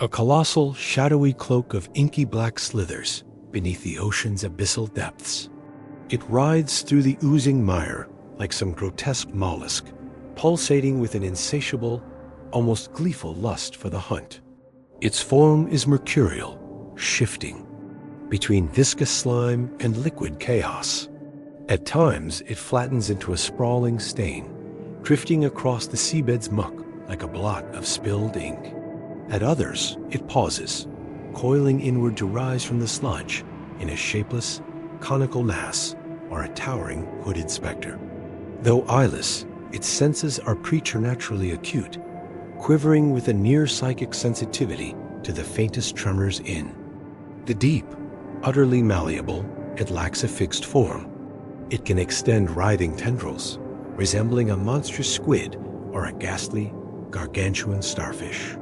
A colossal, shadowy cloak of inky black slithers beneath the ocean's abyssal depths. It writhes through the oozing mire like some grotesque mollusk, pulsating with an insatiable, almost gleeful lust for the hunt. Its form is mercurial, shifting between viscous slime and liquid chaos. At times, it flattens into a sprawling stain, drifting across the seabed's muck like a blot of spilled ink. At others, it pauses, coiling inward to rise from the sludge in a shapeless, conical mass or a towering hooded specter. Though eyeless, its senses are preternaturally acute, quivering with a near-psychic sensitivity to the faintest tremors in the deep. Utterly malleable, it lacks a fixed form. It can extend writhing tendrils, resembling a monstrous squid or a ghastly, gargantuan starfish.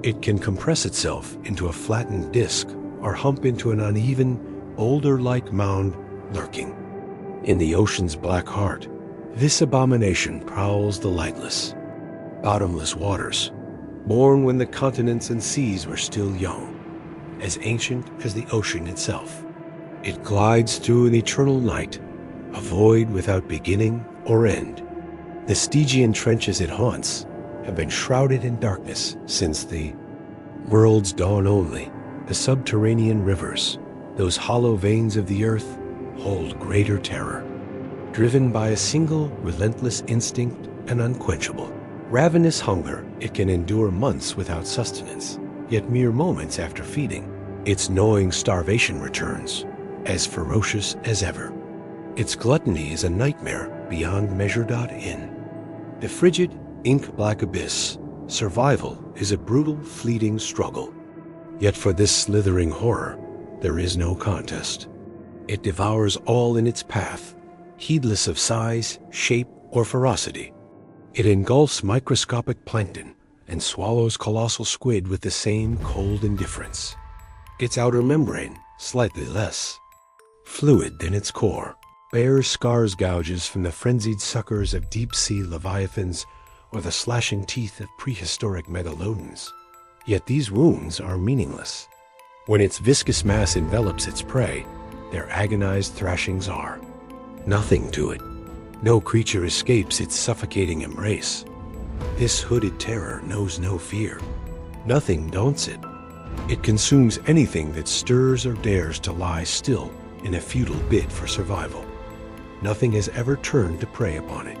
It can compress itself into a flattened disc or hump into an uneven, boulder-like mound lurking in the ocean's black heart. This abomination prowls the lightless, bottomless waters, born when the continents and seas were still young, as ancient as the ocean itself. It glides through an eternal night, a void without beginning or end. The Stygian trenches it haunts have been shrouded in darkness since the world's dawn only. The subterranean rivers, those hollow veins of the earth, hold greater terror. Driven by a single, relentless instinct and unquenchable, ravenous hunger, it can endure months without sustenance. Yet mere moments after feeding, its gnawing starvation returns, as ferocious as ever. Its gluttony is a nightmare beyond measure. In the frigid, ink-black abyss, survival is a brutal, fleeting struggle. Yet for this slithering horror, there is no contest. It devours all in its path, heedless of size, shape, or ferocity. It engulfs microscopic plankton and swallows colossal squid with the same cold indifference. Its outer membrane, slightly less fluid than its core, bears scars gouges from the frenzied suckers of deep-sea leviathans or the slashing teeth of prehistoric megalodons. Yet these wounds are meaningless. When its viscous mass envelops its prey, their agonized thrashings are nothing to it. No creature escapes its suffocating embrace. This hooded terror knows no fear. Nothing daunts it. It consumes anything that stirs or dares to lie still in a futile bid for survival. Nothing has ever turned to prey upon it.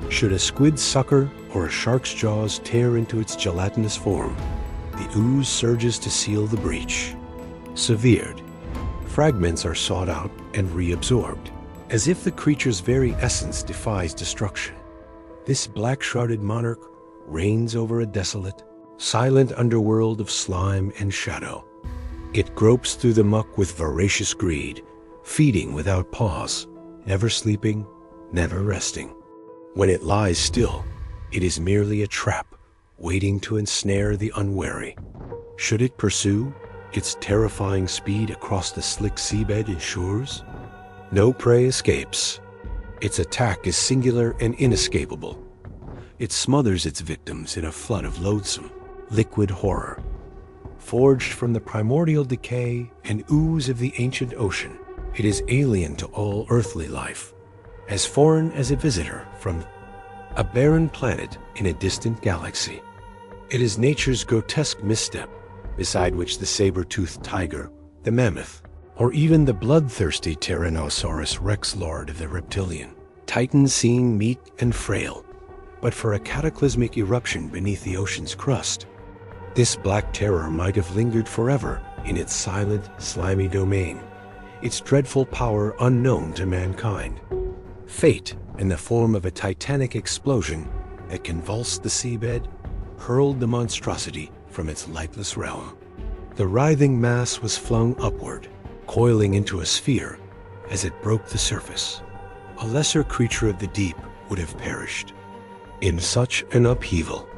Should a squid's sucker or a shark's jaws tear into its gelatinous form, the ooze surges to seal the breach. Severed, fragments are sought out and reabsorbed, as if the creature's very essence defies destruction. This black-shrouded monarch reigns over a desolate, silent underworld of slime and shadow. It gropes through the muck with voracious greed, feeding without pause, never sleeping, never resting. When it lies still, it is merely a trap waiting to ensnare the unwary. Should it pursue, its terrifying speed across the slick seabed ensures no prey escapes. Its attack is singular and inescapable. It smothers its victims in a flood of loathsome, liquid horror. Forged from the primordial decay and ooze of the ancient ocean, it is alien to all earthly life, as foreign as a visitor from a barren planet in a distant galaxy. It is nature's grotesque misstep, beside which the saber-toothed tiger, the mammoth, or even the bloodthirsty Tyrannosaurus Rex lord of the reptilian, Titan seeing meek and frail, but for a cataclysmic eruption beneath the ocean's crust, this black terror might have lingered forever in its silent, slimy domain, its dreadful power unknown to mankind. Fate, in the form of a titanic explosion that convulsed the seabed, hurled the monstrosity from its lightless realm. The writhing mass was flung upward, coiling into a sphere as it broke the surface. A lesser creature of the deep would have perished. In such an upheaval,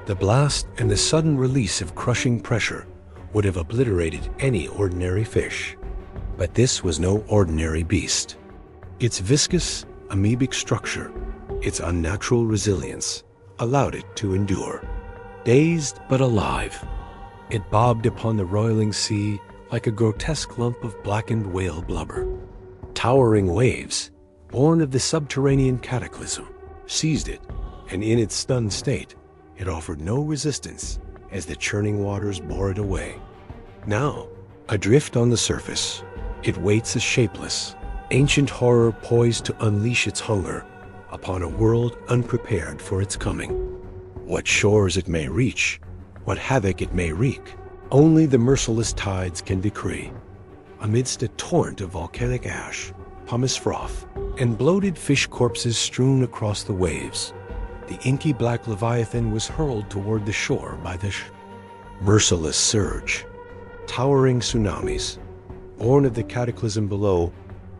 the blast and the sudden release of crushing pressure would have obliterated any ordinary fish. But this was no ordinary beast. Its viscous, amoebic structure, its unnatural resilience, allowed it to endure. Dazed but alive, It bobbed upon the roiling sea like a grotesque lump of blackened whale blubber. Towering waves, born of the subterranean cataclysm, seized it, and in its stunned state, it offered no resistance as the churning waters bore it away. Now, adrift on the surface, it waits a shapeless, ancient horror poised to unleash its hunger upon a world unprepared for its coming. What shores it may reach, what havoc it may wreak, only the merciless tides can decree. Amidst a torrent of volcanic ash, pumice froth, and bloated fish corpses strewn across the waves, the inky black leviathan was hurled toward the shore by the merciless surge. Towering tsunamis, born of the cataclysm below,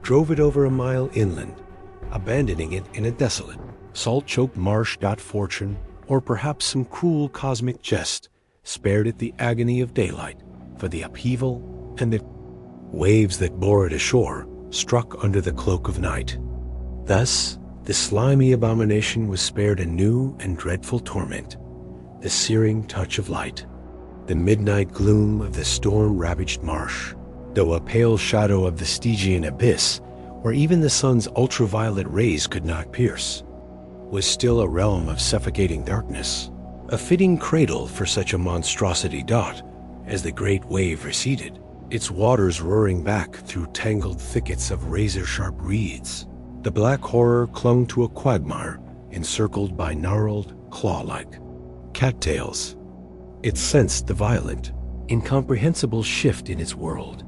drove it over a mile inland, abandoning it in a desolate, salt-choked marsh. Fortune, or perhaps some cruel cosmic jest, spared it the agony of daylight, for the upheaval and the waves that bore it ashore struck under the cloak of night. Thus, the slimy abomination was spared a new and dreadful torment, the searing touch of light, the midnight gloom of the storm-ravaged marsh, though a pale shadow of the Stygian abyss, where even the sun's ultraviolet rays could not pierce, was still a realm of suffocating darkness, a fitting cradle for such a monstrosity. As the great wave receded, its waters roaring back through tangled thickets of razor-sharp reeds, the black horror clung to a quagmire encircled by gnarled, claw-like cattails. It sensed the violent, incomprehensible shift in its world,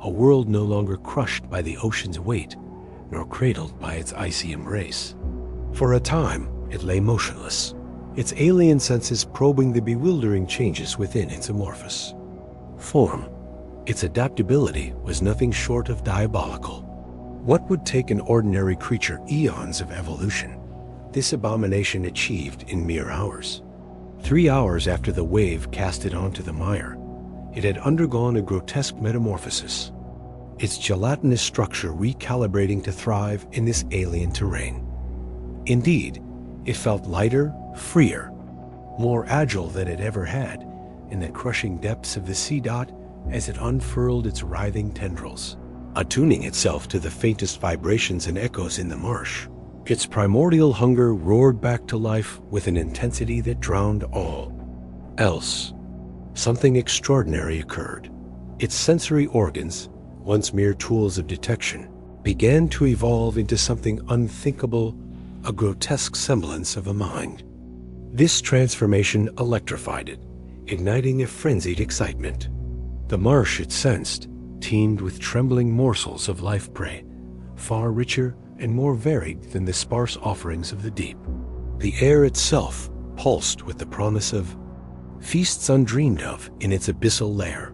a world no longer crushed by the ocean's weight, nor cradled by its icy embrace. For a time, it lay motionless, its alien senses probing the bewildering changes within its amorphous form. Its adaptability was nothing short of diabolical. What would take an ordinary creature eons of evolution, this abomination achieved in mere hours. 3 hours after the wave cast it onto the mire, it had undergone a grotesque metamorphosis, its gelatinous structure recalibrating to thrive in this alien terrain. Indeed, it felt lighter, freer, more agile than it ever had in the crushing depths of the sea. As it unfurled its writhing tendrils, attuning itself to the faintest vibrations and echoes in the marsh, its primordial hunger roared back to life with an intensity that drowned all else. Something extraordinary occurred. Its sensory organs, once mere tools of detection, began to evolve into something unthinkable, a grotesque semblance of a mind. This transformation electrified it, igniting a frenzied excitement. The marsh, it sensed, teemed with trembling morsels of life prey, far richer and more varied than the sparse offerings of the deep. The air itself pulsed with the promise of feasts undreamed of in its abyssal lair.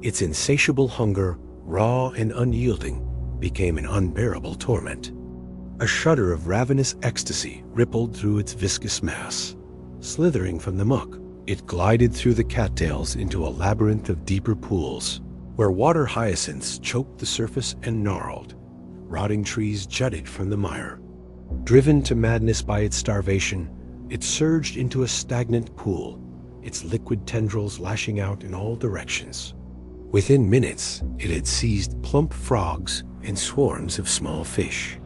Its insatiable hunger, raw and unyielding, became an unbearable torment. A shudder of ravenous ecstasy rippled through its viscous mass. Slithering from the muck, it glided through the cattails into a labyrinth of deeper pools, where water hyacinths choked the surface and gnarled. Rotting trees jutted from the mire. Driven to madness by its starvation, it surged into a stagnant pool, its liquid tendrils lashing out in all directions. Within minutes, it had seized plump frogs and swarms of small fish.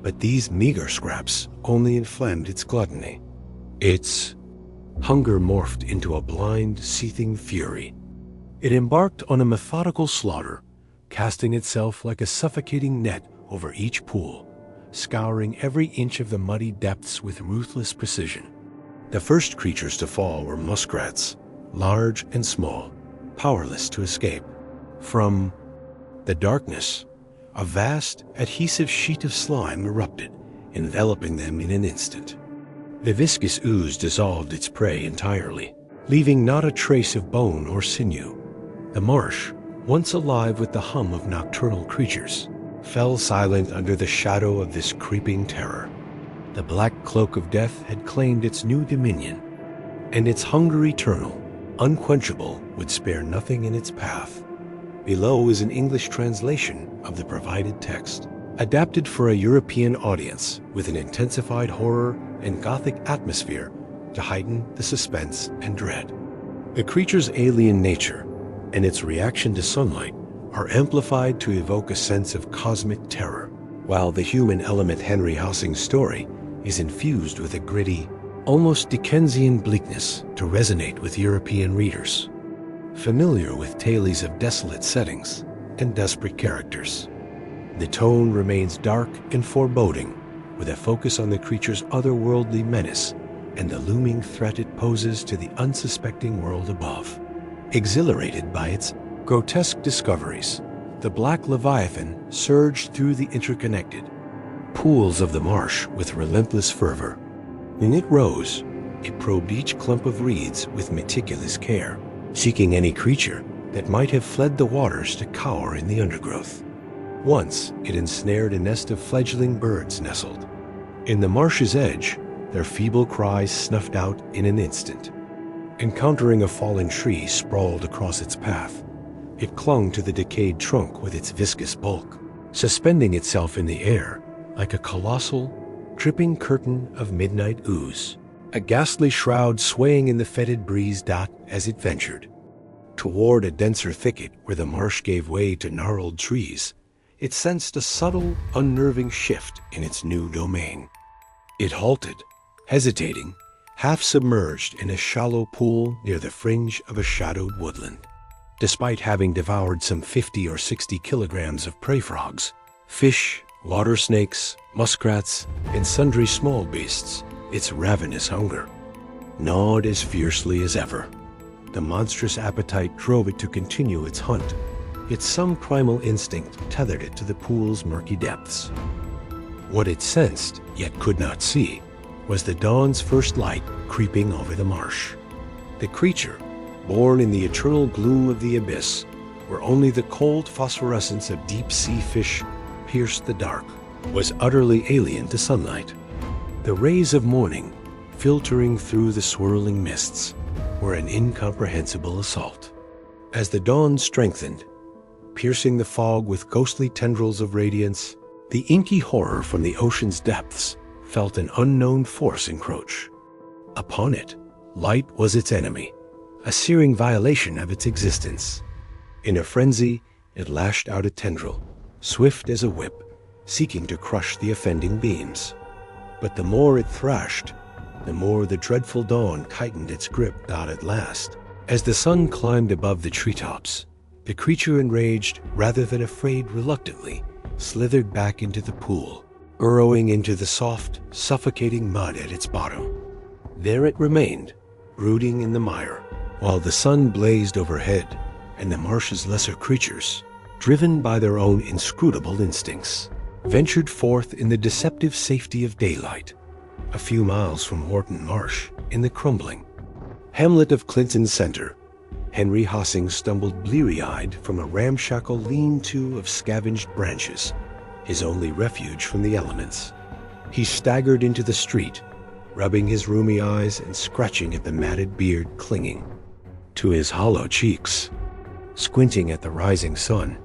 But these meager scraps only inflamed its gluttony. Its hunger morphed into a blind, seething fury. It embarked on a methodical slaughter, casting itself like a suffocating net over each pool, scouring every inch of the muddy depths with ruthless precision. The first creatures to fall were muskrats, large and small, powerless to escape. From the darkness, a vast, adhesive sheet of slime erupted, enveloping them in an instant. The viscous ooze dissolved its prey entirely, leaving not a trace of bone or sinew. The marsh, once alive with the hum of nocturnal creatures, fell silent under the shadow of this creeping terror. The black cloak of death had claimed its new dominion, and its hunger eternal, unquenchable, would spare nothing in its path. Below is an English translation of the provided text, adapted for a European audience with an intensified horror and Gothic atmosphere to heighten the suspense and dread. The creature's alien nature and its reaction to sunlight are amplified to evoke a sense of cosmic terror, while the human element Henry Hossing's story is infused with a gritty, almost Dickensian bleakness to resonate with European readers, familiar with tales of desolate settings and desperate characters. The tone remains dark and foreboding, with a focus on the creature's otherworldly menace and the looming threat it poses to the unsuspecting world above. Exhilarated by its grotesque discoveries, the black leviathan surged through the interconnected pools of the marsh with relentless fervor. When it rose, it probed each clump of reeds with meticulous care, seeking any creature that might have fled the waters to cower in the undergrowth. Once, it ensnared a nest of fledgling birds nestled in the marsh's edge, their feeble cries snuffed out in an instant. Encountering a fallen tree sprawled across its path, it clung to the decayed trunk with its viscous bulk, suspending itself in the air like a colossal, dripping curtain of midnight ooze, a ghastly shroud swaying in the fetid breeze as it ventured. Toward a denser thicket where the marsh gave way to gnarled trees, it sensed a subtle, unnerving shift in its new domain. It halted, hesitating, half submerged in a shallow pool near the fringe of a shadowed woodland. Despite having devoured some 50 or 60 kilograms of prey frogs, fish, water snakes, muskrats, and sundry small beasts, its ravenous hunger gnawed as fiercely as ever. The monstrous appetite drove it to continue its hunt, yet some primal instinct tethered it to the pool's murky depths. What it sensed, yet could not see, was the dawn's first light creeping over the marsh. The creature, born in the eternal gloom of the abyss, where only the cold phosphorescence of deep-sea fish pierced the dark, was utterly alien to sunlight. The rays of morning, filtering through the swirling mists, were an incomprehensible assault. As the dawn strengthened, piercing the fog with ghostly tendrils of radiance, the inky horror from the ocean's depths felt an unknown force encroach. Upon it, light was its enemy, a searing violation of its existence. In a frenzy, it lashed out a tendril, swift as a whip, seeking to crush the offending beams. But the more it thrashed, the more the dreadful dawn tightened its grip at last. As the sun climbed above the treetops, the creature, enraged rather than afraid, reluctantly slithered back into the pool, burrowing into the soft, suffocating mud at its bottom. There it remained, brooding in the mire, while the sun blazed overhead and the marsh's lesser creatures, driven by their own inscrutable instincts, ventured forth in the deceptive safety of daylight. A few miles from Horton Marsh, in the crumbling hamlet of Clinton Center, Henry Hossing stumbled bleary-eyed from a ramshackle lean-to of scavenged branches, his only refuge from the elements. He staggered into the street, rubbing his rheumy eyes and scratching at the matted beard clinging to his hollow cheeks. Squinting at the rising sun,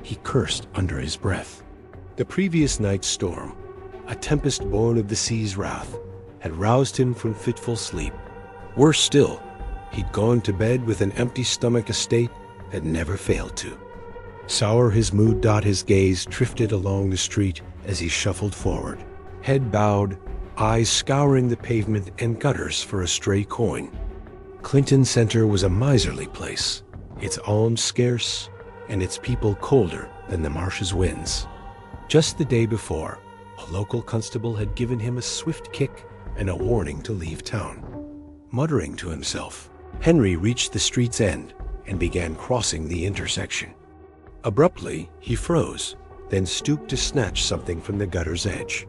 he cursed under his breath. The previous night's storm, a tempest born of the sea's wrath, had roused him from fitful sleep. Worse still, he'd gone to bed with an empty stomach, a state that never failed to sour his mood. His gaze drifted along the street as he shuffled forward, head bowed, eyes scouring the pavement and gutters for a stray coin. Clinton Center was a miserly place, its alms scarce and its people colder than the marsh's winds. Just the day before, a local constable had given him a swift kick and a warning to leave town. Muttering to himself, Henry reached the street's end and began crossing the intersection. Abruptly, he froze, then stooped to snatch something from the gutter's edge.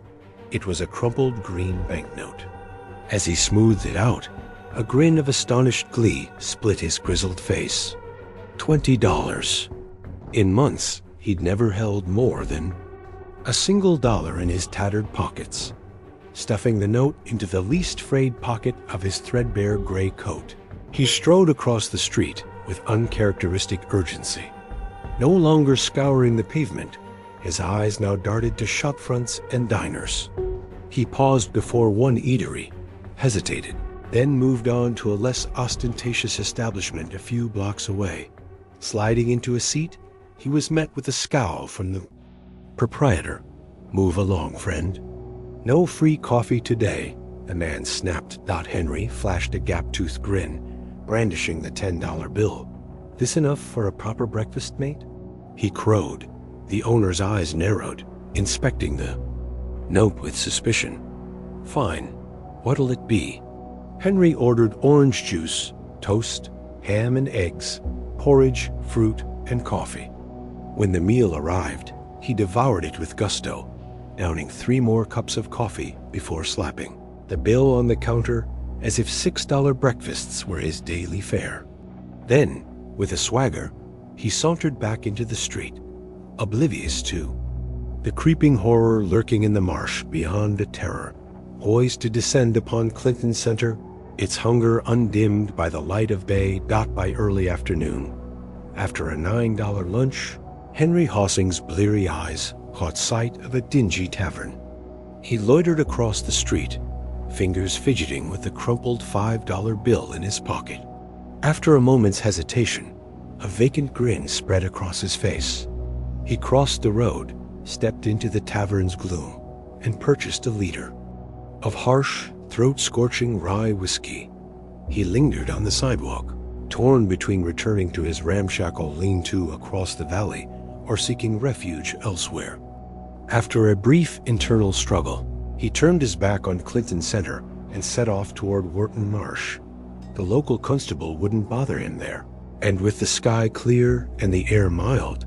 It was a crumpled green banknote. As he smoothed it out, a grin of astonished glee split his grizzled face. $20. In months, he'd never held more than a single dollar in his tattered pockets. Stuffing the note into the least frayed pocket of his threadbare gray coat, he strode across the street with uncharacteristic urgency. No longer scouring the pavement, his eyes now darted to shop fronts and diners. He paused before one eatery, hesitated, then moved on to a less ostentatious establishment a few blocks away. Sliding into a seat, he was met with a scowl from the proprietor. "Move along, friend." "No free coffee today," the man snapped. Henry flashed a gap-toothed grin, brandishing the $10 bill. "This enough for a proper breakfast, mate?" he crowed. The owner's eyes narrowed, inspecting the note with suspicion. "Fine. What'll it be?" Henry ordered orange juice, toast, ham and eggs, porridge, fruit, and coffee. When the meal arrived, he devoured it with gusto, downing 3 more cups of coffee before slapping the bill on the counter as if $6 breakfasts were his daily fare. Then, with a swagger, he sauntered back into the street, oblivious to the creeping horror lurking in the marsh beyond a terror, poised to descend upon Clinton Center, its hunger undimmed by the light of day. By early afternoon, after a $9 lunch, Henry Hossing's bleary eyes caught sight of a dingy tavern. He loitered across the street, fingers fidgeting with the crumpled $5 bill in his pocket. After a moment's hesitation, a vacant grin spread across his face. He crossed the road, stepped into the tavern's gloom, and purchased a liter of harsh, throat-scorching rye whiskey. He lingered on the sidewalk, torn between returning to his ramshackle lean-to across the valley or seeking refuge elsewhere. After a brief internal struggle, he turned his back on Clinton Center and set off toward Wharton Marsh. The local constable wouldn't bother him there, and with the sky clear and the air mild,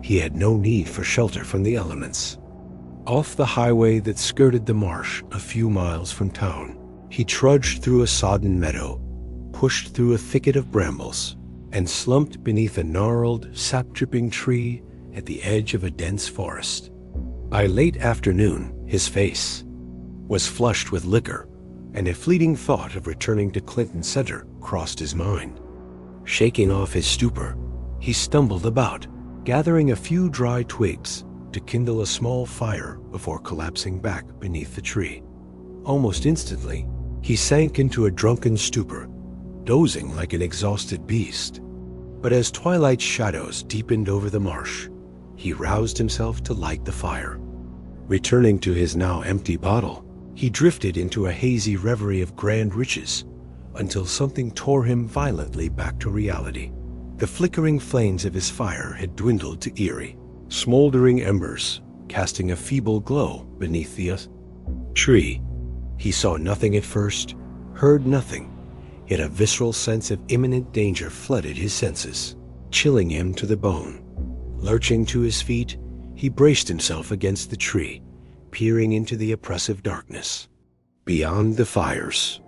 he had no need for shelter from the elements. Off the highway that skirted the marsh a few miles from town, he trudged through a sodden meadow, pushed through a thicket of brambles, and slumped beneath a gnarled, sap-dripping tree at the edge of a dense forest. By late afternoon, his face was flushed with liquor, and a fleeting thought of returning to Clinton Center crossed his mind. Shaking off his stupor, he stumbled about, gathering a few dry twigs to kindle a small fire before collapsing back beneath the tree. Almost instantly, he sank into a drunken stupor, dozing like an exhausted beast. But as twilight shadows deepened over the marsh, he roused himself to light the fire. Returning to his now empty bottle, he drifted into a hazy reverie of grand riches until something tore him violently back to reality. The flickering flames of his fire had dwindled to eerie, smoldering embers, casting a feeble glow beneath the tree. He saw nothing at first, heard nothing, yet a visceral sense of imminent danger flooded his senses, chilling him to the bone. Lurching to his feet, he braced himself against the tree, peering into the oppressive darkness. Beyond the fires,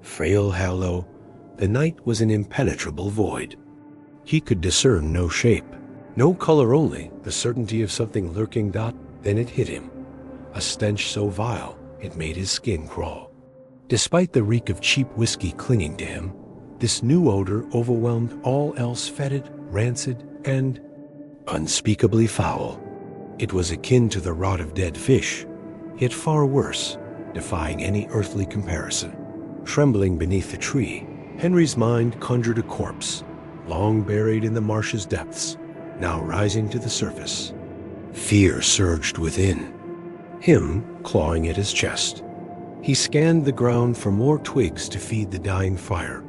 frail hollow, the night was an impenetrable void. He could discern no shape, no color, only the certainty of something lurking. Then it hit him, a stench so vile it made his skin crawl. Despite the reek of cheap whiskey clinging to him, this new odor overwhelmed all else fetid, rancid, and unspeakably foul. It was akin to the rot of dead fish, yet far worse, defying any earthly comparison. Trembling beneath the tree, Henry's mind conjured a corpse, long buried in the marsh's depths, now rising to the surface. Fear surged within him, clawing at his chest. He scanned the ground for more twigs to feed the dying fire,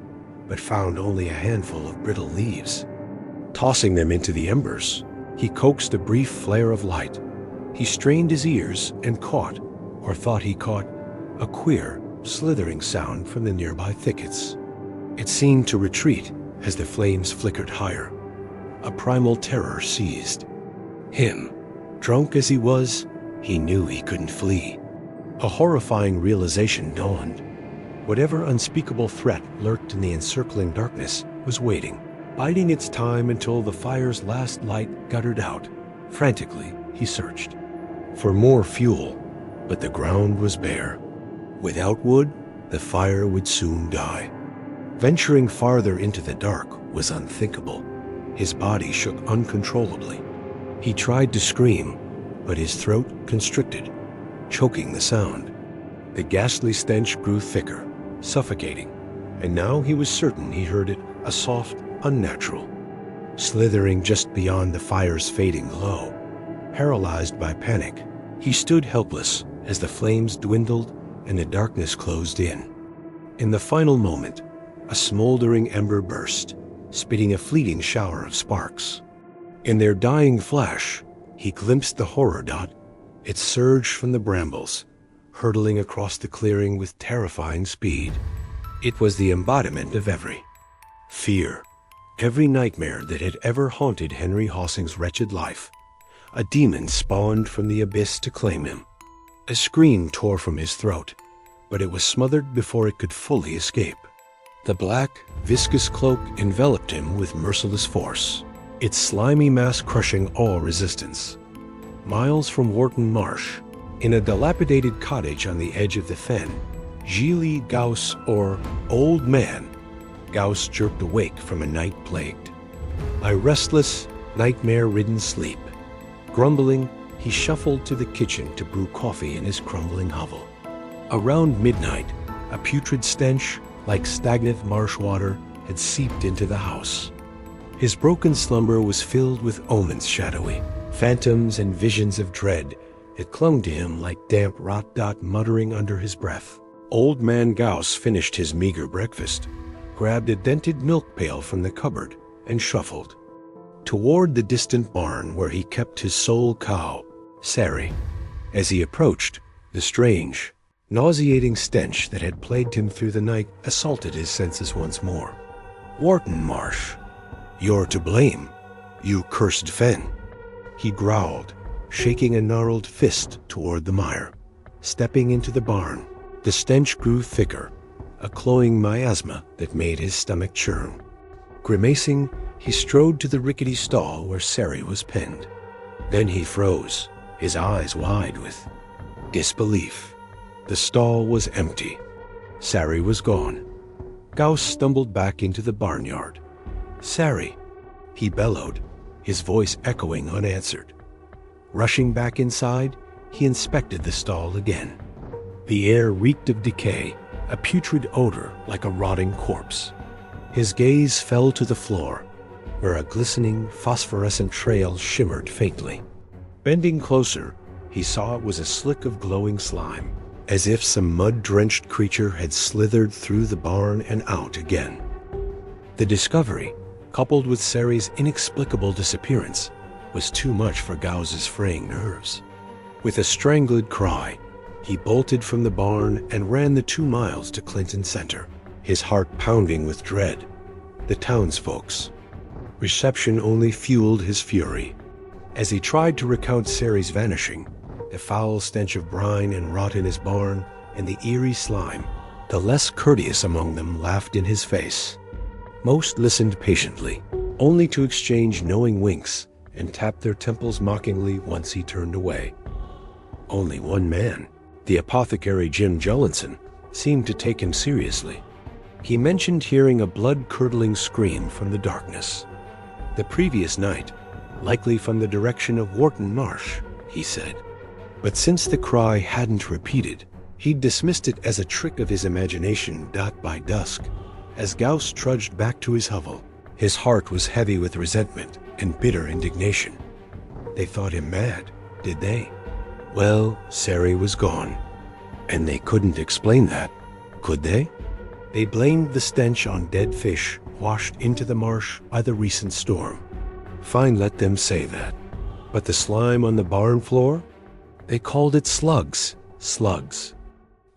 but found only a handful of brittle leaves. Tossing them into the embers, he coaxed a brief flare of light. He strained his ears and caught, or thought he caught, a queer, slithering sound from the nearby thickets. It seemed to retreat as the flames flickered higher. A primal terror seized him. Drunk as he was, he knew he couldn't flee. A horrifying realization dawned. Whatever unspeakable threat lurked in the encircling darkness was waiting, biding its time until the fire's last light guttered out. Frantically, he searched for more fuel, but the ground was bare. Without wood, the fire would soon die. Venturing farther into the dark was unthinkable. His body shook uncontrollably. He tried to scream, but his throat constricted, choking the sound. The ghastly stench grew thicker, suffocating, and now he was certain he heard it, a soft, unnatural, slithering just beyond the fire's fading glow. Paralyzed by panic, he stood helpless as the flames dwindled and the darkness closed in. In the final moment, a smoldering ember burst, spitting a fleeting shower of sparks. In their dying flash, he glimpsed the horror dot. It surged from the brambles, hurtling across the clearing with terrifying speed. It was the embodiment of every fear, every nightmare that had ever haunted Henry Hossing's wretched life. A demon spawned from the abyss to claim him. A scream tore from his throat, but it was smothered before it could fully escape. The black, viscous cloak enveloped him with merciless force, its slimy mass crushing all resistance. Miles from Wharton Marsh, in a dilapidated cottage on the edge of the fen, Gilles Gauss, or Old Man, Gauss jerked awake from a night plagued by restless, nightmare-ridden sleep. Grumbling, he shuffled to the kitchen to brew coffee in his crumbling hovel. Around midnight, a putrid stench, like stagnant marsh water, had seeped into the house. His broken slumber was filled with omens shadowy, phantoms and visions of dread that clung to him like damp rot dot muttering under his breath. Old Man Gauss finished his meager breakfast, grabbed a dented milk pail from the cupboard, and shuffled toward the distant barn where he kept his sole cow, Sari. As he approached, the strange, nauseating stench that had plagued him through the night assaulted his senses once more. Wharton Marsh, you're to blame, you cursed fen, he growled, shaking a gnarled fist toward the mire. Stepping into the barn, the stench grew thicker, a cloying miasma that made his stomach churn. Grimacing, he strode to the rickety stall where Sari was penned. Then he froze, his eyes wide with disbelief. The stall was empty. Sari was gone. Gauss stumbled back into the barnyard. Sari, he bellowed, his voice echoing unanswered. Rushing back inside, he inspected the stall again. The air reeked of decay, a putrid odor like a rotting corpse. His gaze fell to the floor, where a glistening, phosphorescent trail shimmered faintly. Bending closer, he saw it was a slick of glowing slime, as if some mud-drenched creature had slithered through the barn and out again. The discovery, coupled with Sari's inexplicable disappearance, was too much for Gauss's fraying nerves. With a strangled cry, he bolted from the barn and ran the 2 miles to Clinton Center, his heart pounding with dread. The townsfolk's reception only fueled his fury. As he tried to recount Sari's vanishing, the foul stench of brine and rot in his barn, and the eerie slime, the less courteous among them laughed in his face. Most listened patiently, only to exchange knowing winks and tap their temples mockingly once he turned away. Only one man, the apothecary Jim Jollinson, seemed to take him seriously. He mentioned hearing a blood-curdling scream from the darkness. The previous night, likely from the direction of Wharton Marsh, he said. But since the cry hadn't repeated, he'd dismissed it as a trick of his imagination. By dusk, as Gauss trudged back to his hovel, his heart was heavy with resentment and bitter indignation. They thought him mad, did they? Well, Sari was gone, and they couldn't explain that, could they? They blamed the stench on dead fish washed into the marsh by the recent storm. Fine, let them say that. But the slime on the barn floor? They called it slugs. Slugs.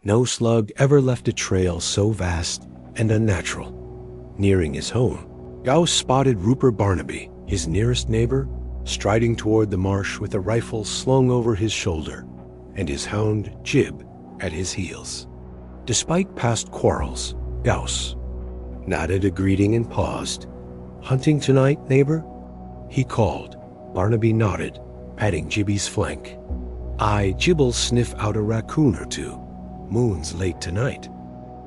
No slug ever left a trail so vast and unnatural. Nearing his home, Gauss spotted Rupert Barnaby, his nearest neighbor, striding toward the marsh with a rifle slung over his shoulder, and his hound, Jib, at his heels. Despite past quarrels, Gauss nodded a greeting and paused. "Hunting tonight, neighbor?" he called. Barnaby nodded, patting Jibby's flank. "Jib'll sniff out a raccoon or two. Moon's late tonight."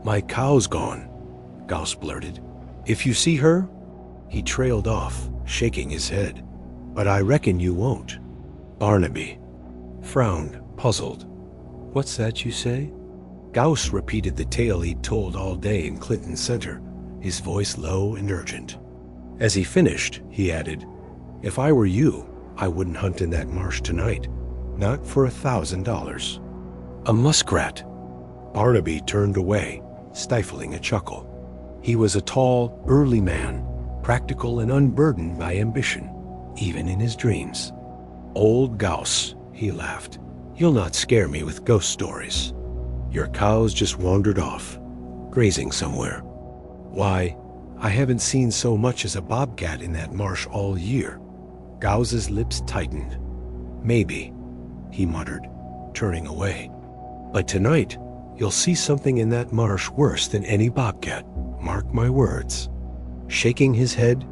"My cow's gone," Gauss blurted. "If you see her?" He trailed off, shaking his head. "But I reckon you won't." Barnaby frowned, puzzled. "What's that you say?" Gauss repeated the tale he'd told all day in Clinton Center, his voice low and urgent. As he finished, he added, "If I were you, I wouldn't hunt in that marsh tonight. Not for $1,000. A muskrat." Barnaby turned away, stifling a chuckle. He was a tall, burly man, practical and unburdened by ambition, even in his dreams. "Old Gauss," he laughed, "you'll not scare me with ghost stories. Your cows just wandered off, grazing somewhere. Why, I haven't seen so much as a bobcat in that marsh all year." Gauss's lips tightened. "Maybe," he muttered, turning away. "But tonight, you'll see something in that marsh worse than any bobcat. Mark my words." Shaking his head,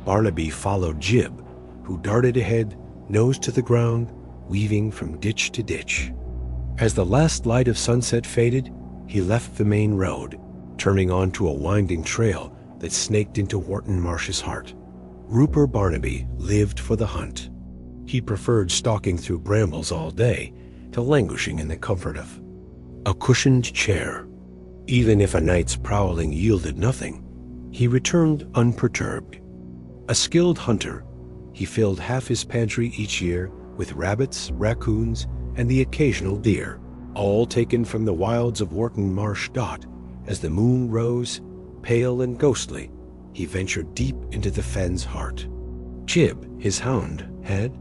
Barnaby followed Jib, who darted ahead, nose to the ground, weaving from ditch to ditch. As the last light of sunset faded, he left the main road, turning onto a winding trail that snaked into Wharton Marsh's heart. Rupert Barnaby lived for the hunt. He preferred stalking through brambles all day to languishing in the comfort of a cushioned chair. Even if a night's prowling yielded nothing, he returned unperturbed. A skilled hunter, he filled half his pantry each year with rabbits, raccoons, and the occasional deer, all taken from the wilds of Wharton Marsh. As the moon rose, pale and ghostly, he ventured deep into the fen's heart. Jib, his hound, had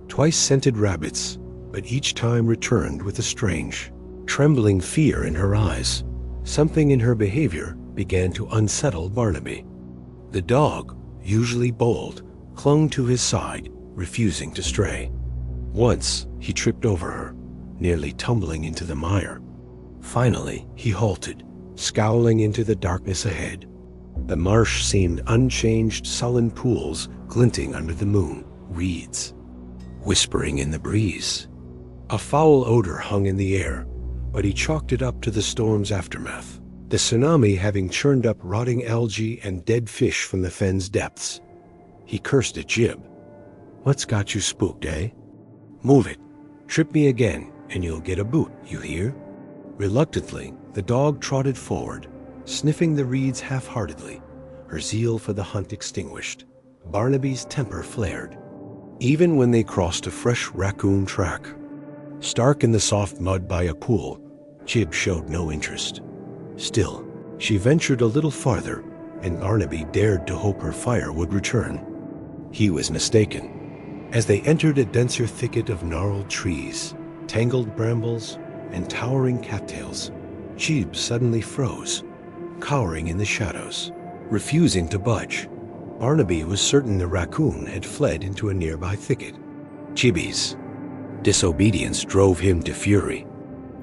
twice scented rabbits, but each time returned with a strange, trembling fear in her eyes. Something in her behavior began to unsettle Barnaby. The dog, usually bold, clung to his side, refusing to stray. Once he tripped over her, nearly tumbling into the mire. Finally, he halted, scowling into the darkness ahead. The marsh seemed unchanged, sullen pools glinting under the moon, reeds whispering in the breeze. A foul odor hung in the air, but he chalked it up to the storm's aftermath, the tsunami having churned up rotting algae and dead fish from the fen's depths. He cursed at Jib. "What's got you spooked, eh? Move it. Trip me again, and you'll get a boot, you hear?" Reluctantly, the dog trotted forward, sniffing the reeds half-heartedly, her zeal for the hunt extinguished. Barnaby's temper flared. Even when they crossed a fresh raccoon track, stark in the soft mud by a pool, Jib showed no interest. Still, she ventured a little farther, and Barnaby dared to hope her fire would return. He was mistaken. As they entered a denser thicket of gnarled trees, tangled brambles, and towering cattails, Jib suddenly froze, cowering in the shadows, refusing to budge. Barnaby was certain the raccoon had fled into a nearby thicket. Jibby's disobedience drove him to fury.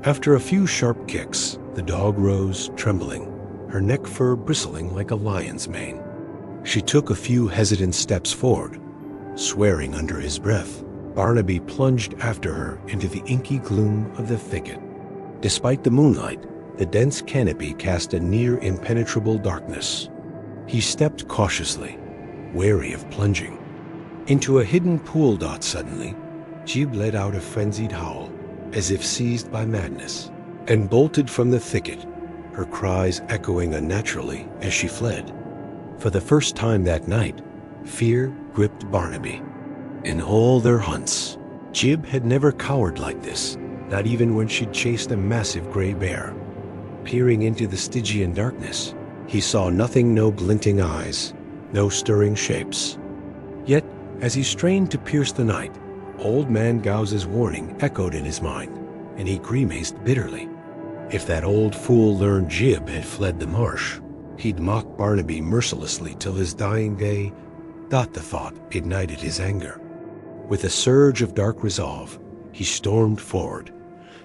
After a few sharp kicks, the dog rose, trembling, her neck fur bristling like a lion's mane. She took a few hesitant steps forward, swearing under his breath. Barnaby plunged after her into the inky gloom of the thicket. Despite the moonlight, the dense canopy cast a near impenetrable darkness. He stepped cautiously, wary of plunging. Into a hidden pool dot suddenly, Jib let out a frenzied howl, as if seized by madness, and bolted from the thicket, her cries echoing unnaturally as she fled. For the first time that night, fear gripped Barnaby. In all their hunts, Jib had never cowered like this, not even when she'd chased a massive gray bear. Peering into the Stygian darkness, he saw nothing, no glinting eyes, no stirring shapes. Yet, as he strained to pierce the night, Old Man Gauss's warning echoed in his mind, and he grimaced bitterly. If that old fool learned Jib had fled the marsh, he'd mock Barnaby mercilessly till his dying day. The thought ignited his anger. With a surge of dark resolve, he stormed forward,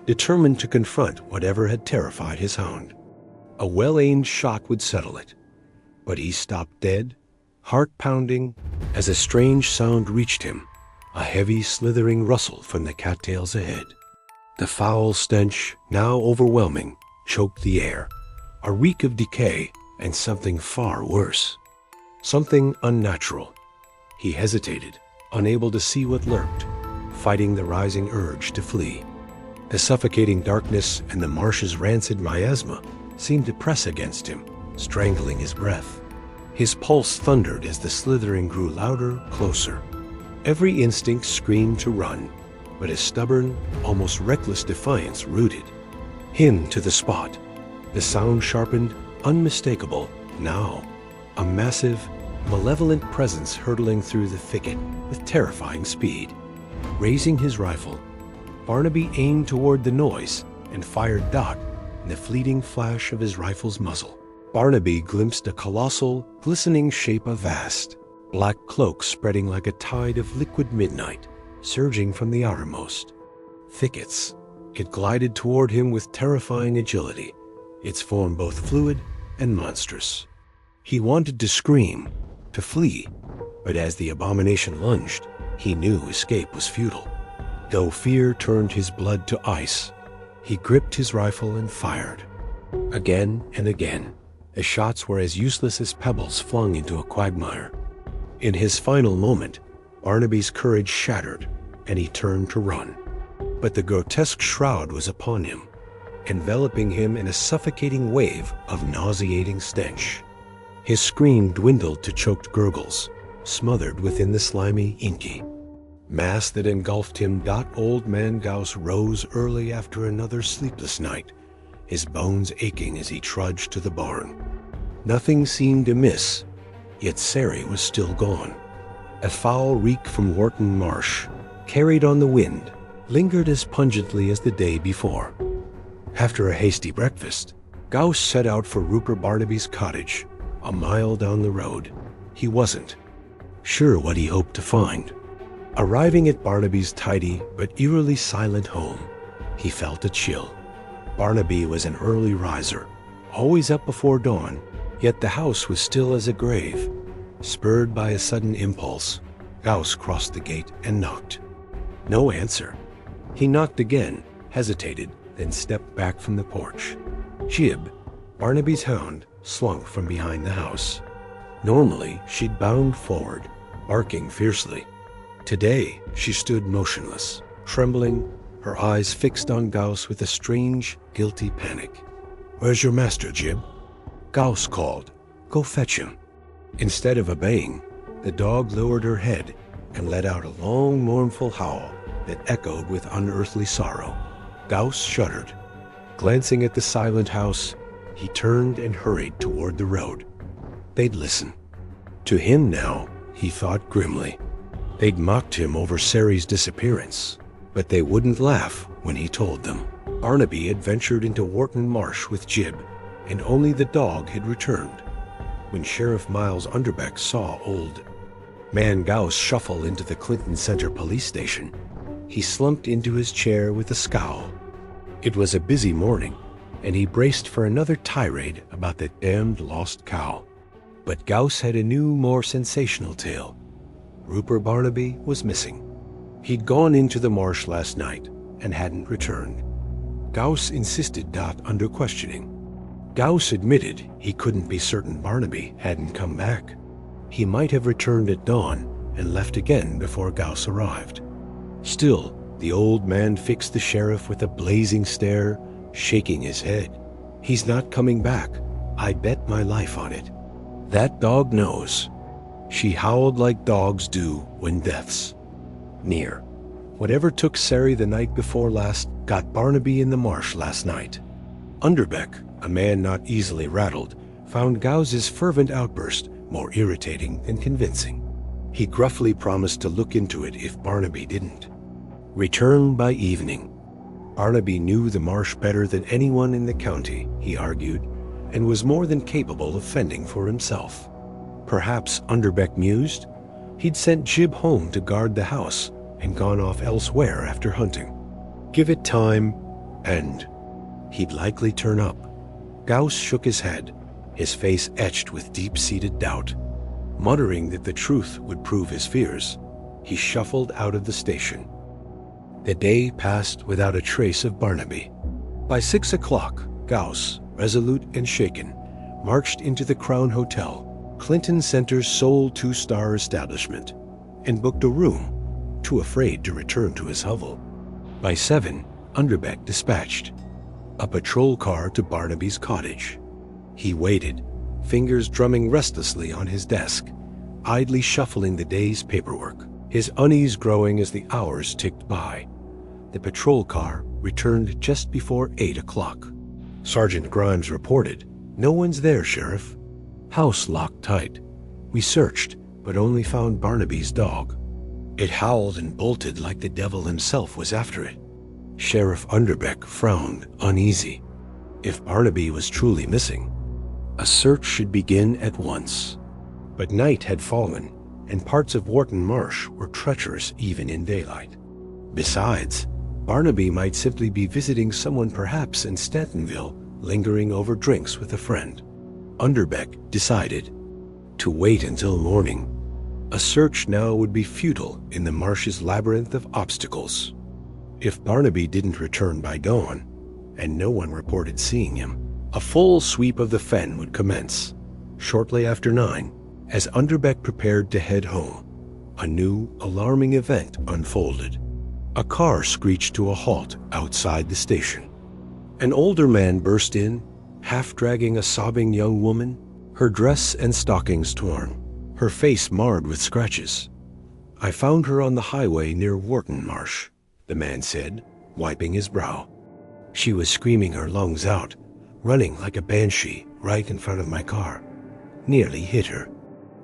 determined to confront whatever had terrified his hound. A well-aimed shot would settle it, but he stopped dead, heart pounding, as a strange sound reached him, a heavy slithering rustle from the cattails ahead. The foul stench, now overwhelming, choked the air, a reek of decay and something far worse. Something unnatural. He hesitated, unable to see what lurked, fighting the rising urge to flee. The suffocating darkness and the marsh's rancid miasma seemed to press against him, strangling his breath. His pulse thundered as the slithering grew louder, closer. Every instinct screamed to run, but a stubborn, almost reckless defiance rooted him to the spot. The sound sharpened, unmistakable, now. A massive, malevolent presence hurtling through the thicket with terrifying speed. Raising his rifle, Barnaby aimed toward the noise and fired Dot in the fleeting flash of his rifle's muzzle. Barnaby glimpsed a colossal, glistening shape, a vast, black cloak spreading like a tide of liquid midnight, surging from the outermost thickets. It glided toward him with terrifying agility, its form both fluid and monstrous. He wanted to scream, to flee, but as the abomination lunged, he knew escape was futile. Though fear turned his blood to ice, he gripped his rifle and fired. Again and again, the shots were as useless as pebbles flung into a quagmire. In his final moment, Barnaby's courage shattered, and he turned to run. But the grotesque shroud was upon him, enveloping him in a suffocating wave of nauseating stench. His scream dwindled to choked gurgles, smothered within the slimy, inky mass that engulfed him. Old man Gauss rose early after another sleepless night, his bones aching as he trudged to the barn. Nothing seemed amiss, yet Sari was still gone. A foul reek from Wharton Marsh, carried on the wind, lingered as pungently as the day before. After a hasty breakfast, Gauss set out for Rupert Barnaby's cottage, a mile down the road. He wasn't sure what he hoped to find. Arriving at Barnaby's tidy but eerily silent home, he felt a chill. Barnaby was an early riser, always up before dawn, yet the house was still as a grave. Spurred by a sudden impulse, Gauss crossed the gate and knocked. No answer. He knocked again, hesitated, then stepped back from the porch. Jib, Barnaby's hound, slunk from behind the house. Normally, she'd bound forward, barking fiercely. Today, she stood motionless, trembling, her eyes fixed on Gauss with a strange, guilty panic. "Where's your master, Jib?" Gauss called. "Go fetch him." Instead of obeying, the dog lowered her head and let out a long, mournful howl that echoed with unearthly sorrow. Gauss shuddered. Glancing at the silent house, he turned and hurried toward the road. They'd listen. To him now, he thought grimly. They'd mocked him over Sari's disappearance, but they wouldn't laugh when he told them. Barnaby had ventured into Wharton Marsh with Jib, and only the dog had returned. When Sheriff Miles Underbeck saw old man Gauss shuffle into the Clinton Center police station, he slumped into his chair with a scowl. It was a busy morning, and he braced for another tirade about the damned lost cow. But Gauss had a new, more sensational tale. Rupert Barnaby was missing. He'd gone into the marsh last night and hadn't returned. Gauss insisted Dot under questioning. Gauss admitted he couldn't be certain Barnaby hadn't come back. He might have returned at dawn and left again before Gauss arrived. Still, the old man fixed the sheriff with a blazing stare, shaking his head. "He's not coming back. I bet my life on it. That dog knows." She howled like dogs do when death's near. Whatever took Sari the night before last got Barnaby in the marsh last night. Underbeck, a man not easily rattled, found Gauss's fervent outburst more irritating than convincing. He gruffly promised to look into it if Barnaby didn't return by evening. Barnaby knew the marsh better than anyone in the county, he argued, and was more than capable of fending for himself. Perhaps, Underbeck mused, he'd sent Jib home to guard the house and gone off elsewhere after hunting. Give it time, and he'd likely turn up. Gauss shook his head, his face etched with deep-seated doubt. Muttering that the truth would prove his fears, he shuffled out of the station. The day passed without a trace of Barnaby. By 6 o'clock, Gauss, resolute and shaken, marched into the Crown Hotel, Clinton Center's sole 2-star establishment, and booked a room, too afraid to return to his hovel. By 7, Underbeck dispatched a patrol car to Barnaby's cottage. He waited, fingers drumming restlessly on his desk, idly shuffling the day's paperwork, his unease growing as the hours ticked by. The patrol car returned just before 8 o'clock. Sergeant Grimes reported, "No one's there, Sheriff. House locked tight. We searched, but only found Barnaby's dog. It howled and bolted like the devil himself was after it." Sheriff Underbeck frowned, uneasy. If Barnaby was truly missing, a search should begin at once. But night had fallen, and parts of Wharton Marsh were treacherous even in daylight. Besides, Barnaby might simply be visiting someone, perhaps in Stantonville, lingering over drinks with a friend. Underbeck decided to wait until morning. A search now would be futile in the marsh's labyrinth of obstacles. If Barnaby didn't return by dawn, and no one reported seeing him, a full sweep of the fen would commence. Shortly after 9, as Underbeck prepared to head home, a new, alarming event unfolded. A car screeched to a halt outside the station. An older man burst in, half dragging a sobbing young woman, her dress and stockings torn, her face marred with scratches. "I found her on the highway near Wharton Marsh," the man said, wiping his brow. "She was screaming her lungs out, running like a banshee right in front of my car. Nearly hit her.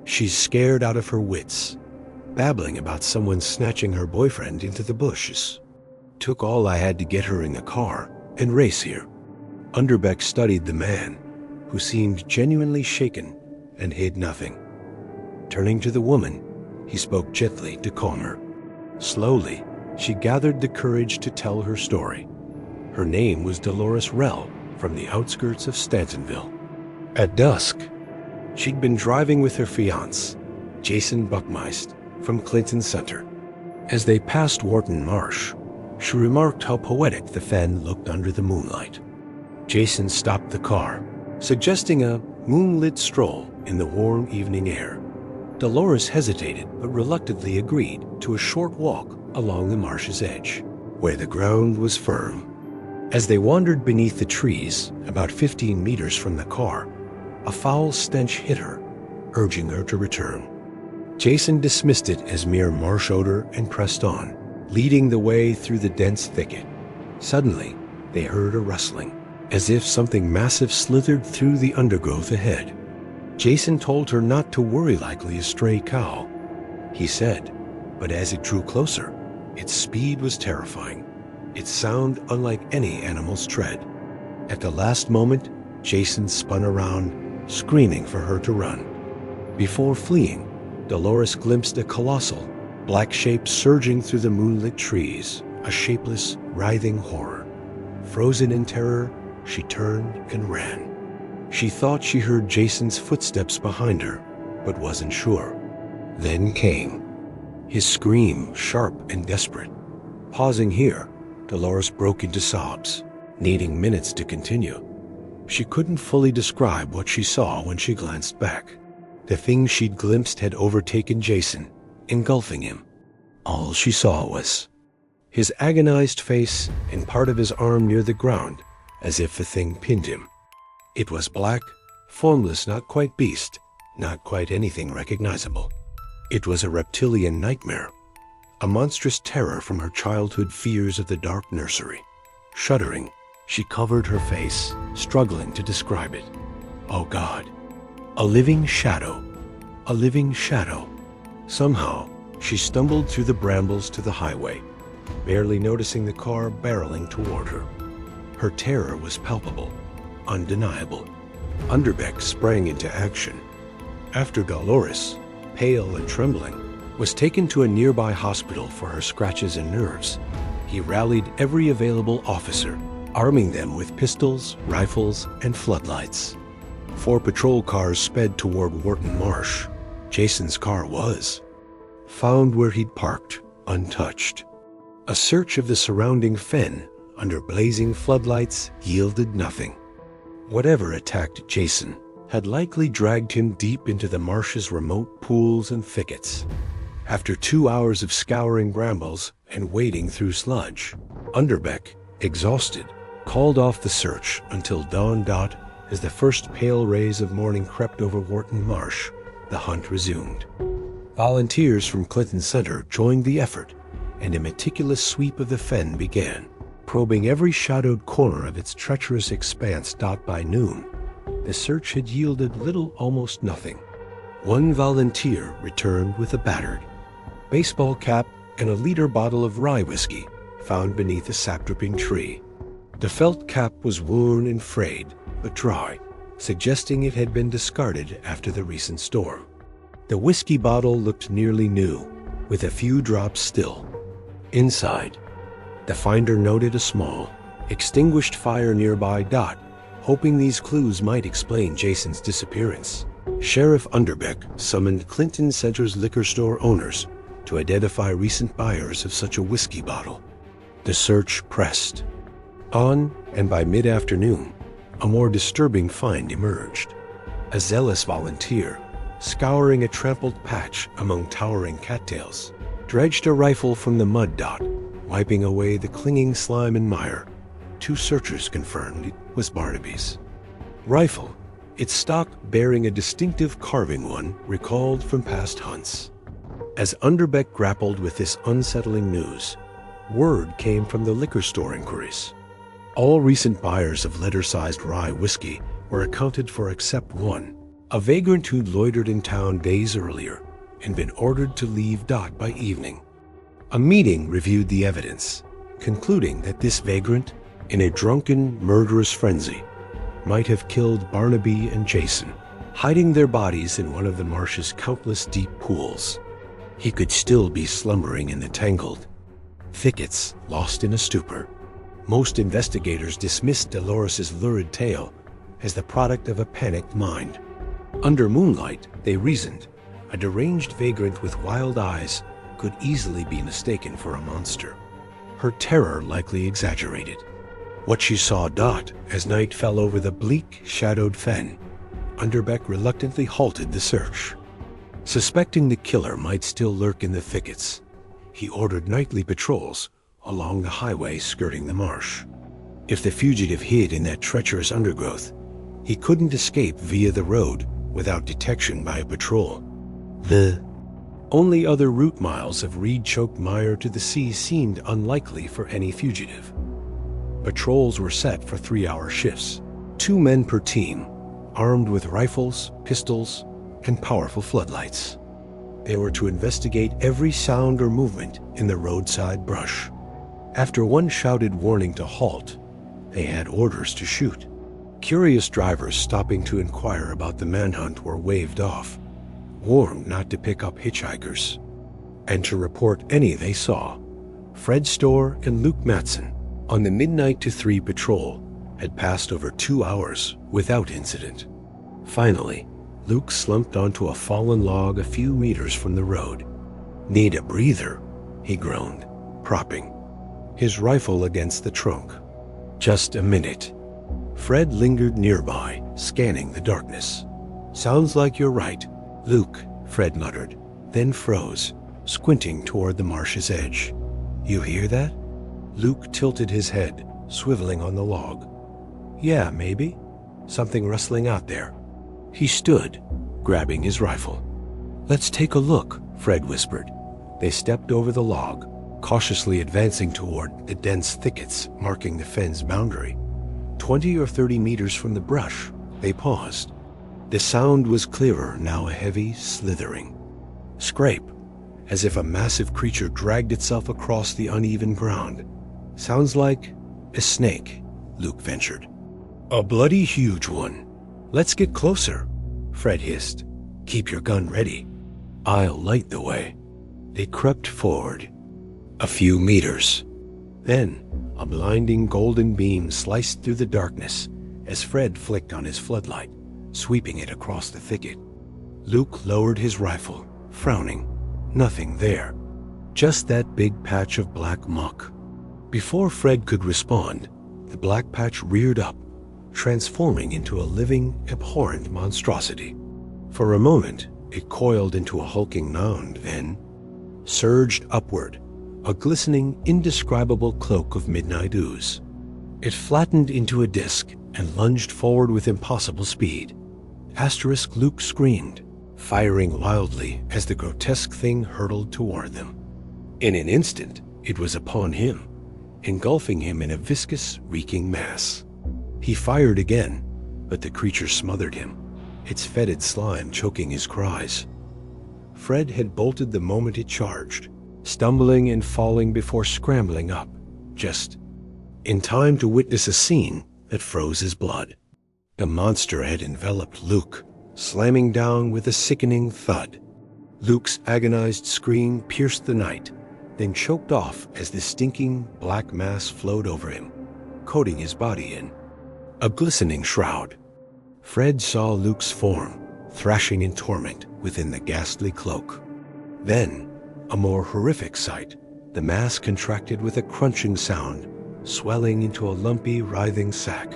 She's scared out of her wits, babbling about someone snatching her boyfriend into the bushes. Took all I had to get her in the car and race here." Underbeck studied the man, who seemed genuinely shaken and hid nothing. Turning to the woman, he spoke gently to calm her. Slowly, she gathered the courage to tell her story. Her name was Dolores Rell, from the outskirts of Stantonville. At dusk, she'd been driving with her fiancé, Jason Buckmeist, from Clinton Center. As they passed Wharton Marsh, she remarked how poetic the fen looked under the moonlight. Jason stopped the car, suggesting a moonlit stroll in the warm evening air. Dolores hesitated but reluctantly agreed to a short walk along the marsh's edge, where the ground was firm. As they wandered beneath the trees, about 15 meters from the car, a foul stench hit her, urging her to return. Jason dismissed it as mere marsh odor and pressed on, leading the way through the dense thicket. Suddenly, they heard a rustling, as if something massive slithered through the undergrowth ahead. Jason told her not to worry, likely a stray cow. He said, but as it drew closer, its speed was terrifying, its sound unlike any animal's tread. At the last moment, Jason spun around, screaming for her to run. Before fleeing, Dolores glimpsed a colossal, black shape surging through the moonlit trees, a shapeless, writhing horror. Frozen in terror, she turned and ran. She thought she heard Jason's footsteps behind her, but wasn't sure. Then came his scream, sharp and desperate. Pausing here, Dolores broke into sobs, needing minutes to continue. She couldn't fully describe what she saw when she glanced back. The thing she'd glimpsed had overtaken Jason, engulfing him. All she saw was his agonized face and part of his arm near the ground, as if the thing pinned him. It was black, formless, not quite beast, not quite anything recognizable. It was a reptilian nightmare, a monstrous terror from her childhood fears of the dark nursery. Shuddering, she covered her face, struggling to describe it. Oh God, a living shadow, a living shadow. Somehow, she stumbled through the brambles to the highway, barely noticing the car barreling toward her. Her terror was palpable, undeniable. Underbeck sprang into action. After Dolores, pale and trembling, was taken to a nearby hospital for her scratches and nerves, he rallied every available officer, arming them with pistols, rifles, and floodlights. 4 patrol cars sped toward Wharton Marsh. Jason's car was found where he'd parked, untouched. A search of the surrounding fen under blazing floodlights yielded nothing. Whatever attacked Jason had likely dragged him deep into the marsh's remote pools and thickets. After 2 hours of scouring brambles and wading through sludge, Underbeck Exhausted, called off the search until dawn. As the first pale rays of morning crept over Wharton Marsh, the hunt resumed. Volunteers from Clinton Center joined the effort, and a meticulous sweep of the fen began, probing every shadowed corner of its treacherous expanse. By noon, the search had yielded little, almost nothing. One volunteer returned with a battered baseball cap and a liter bottle of rye whiskey found beneath a sap-dripping tree. The felt cap was worn and frayed, but dry, suggesting it had been discarded after the recent storm. The whiskey bottle looked nearly new, with a few drops still. Inside, the finder noted a small, extinguished fire nearby. Hoping these clues might explain Jason's disappearance, Sheriff Underbeck summoned Clinton Center's liquor store owners to identify recent buyers of such a whiskey bottle. The search pressed on, and by mid-afternoon, a more disturbing find emerged. A zealous volunteer, scouring a trampled patch among towering cattails, dredged a rifle from the mud. Wiping away the clinging slime and mire, two searchers confirmed it was Barnaby's rifle, its stock bearing a distinctive carving one recalled from past hunts. As Underbeck grappled with this unsettling news, word came from the liquor store inquiries. All recent buyers of letter-sized rye whiskey were accounted for except one, a vagrant who'd loitered in town days earlier and been ordered to leave. By evening, a meeting reviewed the evidence, concluding that this vagrant, in a drunken, murderous frenzy, might have killed Barnaby and Jason, hiding their bodies in one of the marsh's countless deep pools. He could still be slumbering in the tangled thickets, lost in a stupor. Most investigators dismissed Dolores's lurid tale as the product of a panicked mind. Under moonlight, they reasoned, a deranged vagrant with wild eyes could easily be mistaken for a monster. Her terror likely exaggerated. What she saw. As night fell over the bleak, shadowed fen, Underbeck reluctantly halted the search. Suspecting the killer might still lurk in the thickets, he ordered nightly patrols along the highway skirting the marsh. If the fugitive hid in that treacherous undergrowth, he couldn't escape via the road without detection by a patrol. The only other route miles of reed-choked mire to the sea seemed unlikely for any fugitive. Patrols were set for 3-hour shifts, 2 men per team, armed with rifles, pistols, and powerful floodlights. They were to investigate every sound or movement in the roadside brush. After one shouted warning to halt, they had orders to shoot. Curious drivers stopping to inquire about the manhunt were waved off, warned not to pick up hitchhikers, and to report any they saw. Fred Storr and Luke Matson, on the midnight to 3 patrol, had passed over 2 hours without incident. Finally, Luke slumped onto a fallen log a few meters from the road. "Need a breather," he groaned, propping his rifle against the trunk. "Just a minute." Fred lingered nearby, scanning the darkness. "Sounds like you're right, Luke," Fred muttered, then froze, squinting toward the marsh's edge. "You hear that?" Luke tilted his head, swiveling on the log. "Yeah, maybe. Something rustling out there." He stood, grabbing his rifle. "Let's take a look," Fred whispered. They stepped over the log, cautiously advancing toward the dense thickets marking the fen's boundary. 20 or 30 meters from the brush, they paused. The sound was clearer now, a heavy slithering scrape, as if a massive creature dragged itself across the uneven ground. "Sounds like a snake," Luke ventured. "A bloody huge one. Let's get closer," Fred hissed. "Keep your gun ready. I'll light the way." They crept forward a few meters. Then, a blinding golden beam sliced through the darkness as Fred flicked on his floodlight, sweeping it across the thicket. Luke lowered his rifle, frowning. Nothing there. Just that big patch of black muck. Before Fred could respond, the black patch reared up, transforming into a living, abhorrent monstrosity. For a moment, it coiled into a hulking mound, then surged upward, a glistening, indescribable cloak of midnight ooze. It flattened into a disc and lunged forward with impossible speed. Luke screamed, firing wildly as the grotesque thing hurtled toward them. In an instant, it was upon him, engulfing him in a viscous, reeking mass. He fired again, but the creature smothered him, its fetid slime choking his cries. Fred had bolted the moment it charged, stumbling and falling before scrambling up, just in time to witness a scene that froze his blood. The monster had enveloped Luke, slamming down with a sickening thud. Luke's agonized scream pierced the night, then choked off as the stinking black mass flowed over him, coating his body in a glistening shroud. Fred saw Luke's form, thrashing in torment within the ghastly cloak. Then, a more horrific sight, the mass contracted with a crunching sound, swelling into a lumpy, writhing sack.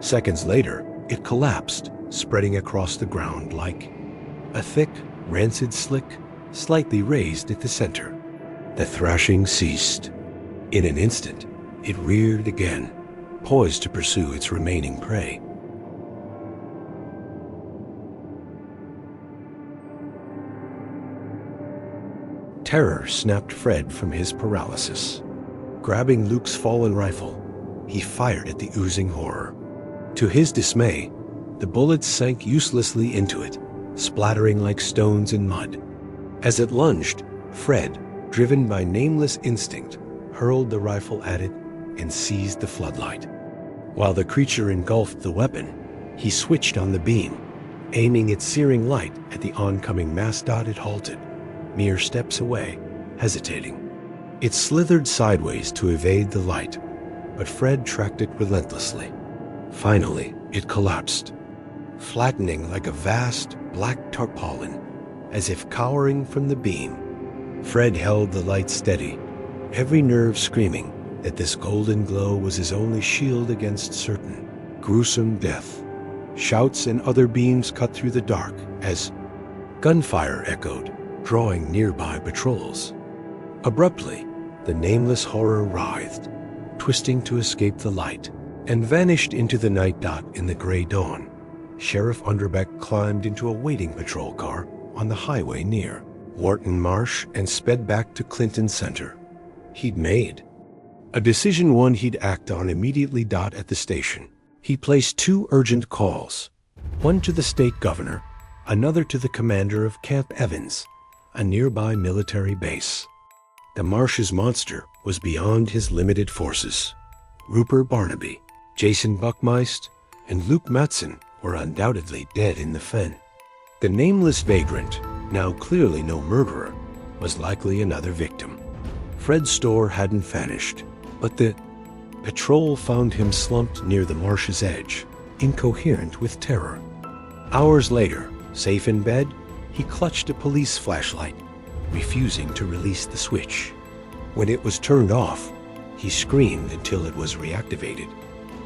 Seconds later, it collapsed, spreading across the ground like a thick, rancid slick, slightly raised at the center. The thrashing ceased. In an instant, it reared again, poised to pursue its remaining prey. Terror snapped Fred from his paralysis. Grabbing Luke's fallen rifle, he fired at the oozing horror. To his dismay, the bullets sank uselessly into it, splattering like stones in mud. As it lunged, Fred, driven by nameless instinct, hurled the rifle at it and seized the floodlight. While the creature engulfed the weapon, he switched on the beam, aiming its searing light at the oncoming mass. It halted, mere steps away, hesitating. It slithered sideways to evade the light, but Fred tracked it relentlessly. Finally, it collapsed, flattening like a vast black tarpaulin, as if cowering from the beam. Fred held the light steady, every nerve screaming that this golden glow was his only shield against certain, gruesome death. Shouts and other beams cut through the dark as gunfire echoed, drawing nearby patrols. Abruptly, the nameless horror writhed, twisting to escape the light, and vanished into the night. In the gray dawn, Sheriff Underbeck climbed into a waiting patrol car on the highway near Wharton Marsh and sped back to Clinton Center. He'd made a decision, one he'd act on immediately. At the station, he placed 2 urgent calls, one to the state governor, another to the commander of Camp Evans, a nearby military base. The Marsh's monster was beyond his limited forces. Rupert Barnaby, Jason Buckmeist, and Luke Matson were undoubtedly dead in the fen. The nameless vagrant, now clearly no murderer, was likely another victim. Fred's store hadn't vanished, but the patrol found him slumped near the marsh's edge, incoherent with terror. Hours later, safe in bed, he clutched a police flashlight, refusing to release the switch. When it was turned off, he screamed until it was reactivated.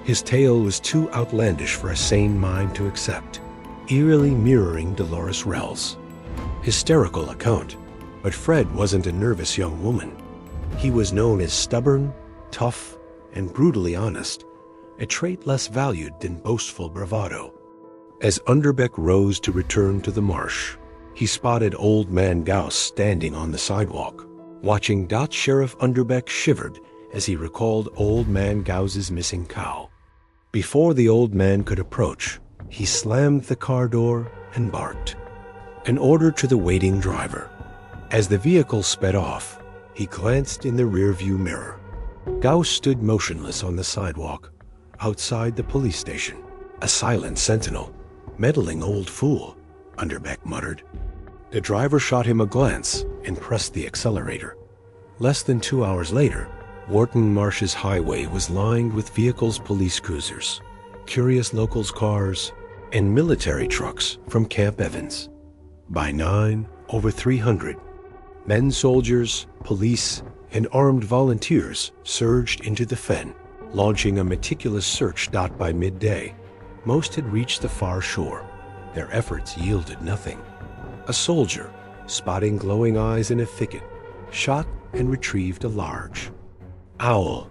His tale was too outlandish for a sane mind to accept, eerily mirroring Dolores Rell's hysterical account. But Fred wasn't a nervous young woman. He was known as stubborn, tough, and brutally honest, a trait less valued than boastful bravado. As Underbeck rose to return to the marsh, he spotted Old Man Gauss standing on the sidewalk. Watching. Sheriff Underbeck shivered as he recalled Old Man Gauss's missing cow. Before the old man could approach, he slammed the car door and barked an order to the waiting driver. As the vehicle sped off, he glanced in the rearview mirror. Gauss stood motionless on the sidewalk outside the police station. A silent sentinel. Meddling old fool, Underbeck muttered. The driver shot him a glance and pressed the accelerator. Less than 2 hours later, Wharton Marsh's highway was lined with vehicles, police cruisers, curious locals' cars, and military trucks from Camp Evans. By 9, over 300 men, soldiers, police, and armed volunteers surged into the fen, launching a meticulous search. By midday, most had reached the far shore. Their efforts yielded nothing. A soldier, spotting glowing eyes in a thicket, shot and retrieved a large owl.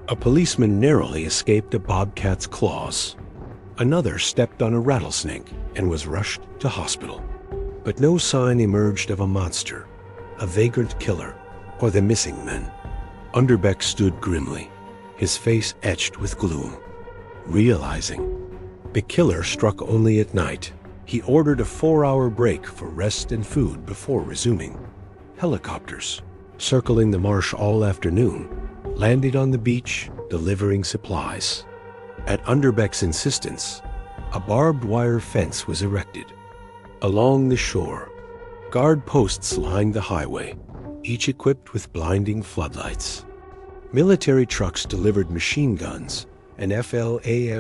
A policeman narrowly escaped a bobcat's claws. Another stepped on a rattlesnake and was rushed to hospital. But no sign emerged of a monster, a vagrant killer, or the missing men. Underbeck stood grimly, his face etched with gloom. Realizing the killer struck only at night, he ordered a 4-hour break for rest and food before resuming. Helicopters, circling the marsh all afternoon, landed on the beach, delivering supplies. At Underbeck's insistence, a barbed wire fence was erected. Along the shore, guard posts lined the highway, each equipped with blinding floodlights. Military trucks delivered machine guns and FLAMETHROWERS.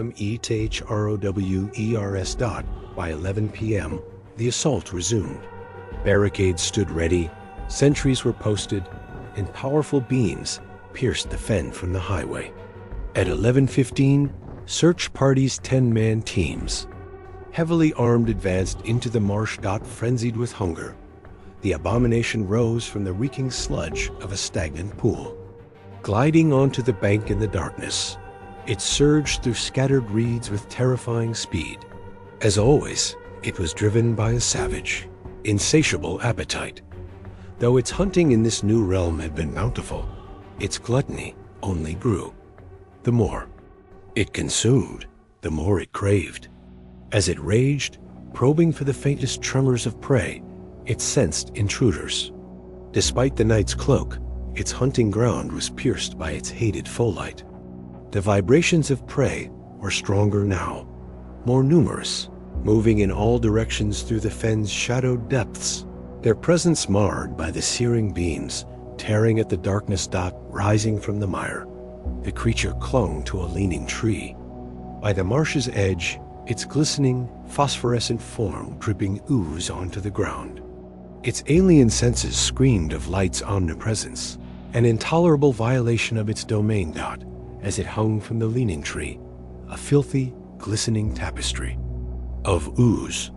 By 11 p.m., the assault resumed. Barricades stood ready, sentries were posted, and powerful beams pierced the fen from the highway. At 11:15, search parties' 10-man teams, heavily armed, advanced into the marsh. Frenzied with hunger, the abomination rose from the reeking sludge of a stagnant pool. Gliding onto the bank in the darkness, it surged through scattered reeds with terrifying speed. As always, it was driven by a savage, insatiable appetite. Though its hunting in this new realm had been bountiful, its gluttony only grew. The more it consumed, the more it craved. As it raged, probing for the faintest tremors of prey, it sensed intruders. Despite the night's cloak, its hunting ground was pierced by its hated folite. The vibrations of prey were stronger now, more numerous, moving in all directions through the fen's shadowed depths, their presence marred by the searing beams tearing at the darkness. Rising from the mire, the creature clung to a leaning tree. By the marsh's edge, its glistening, phosphorescent form dripping ooze onto the ground. Its alien senses screamed of light's omnipresence, an intolerable violation of its domain. As it hung from the leaning tree, a filthy, glistening tapestry of ooze,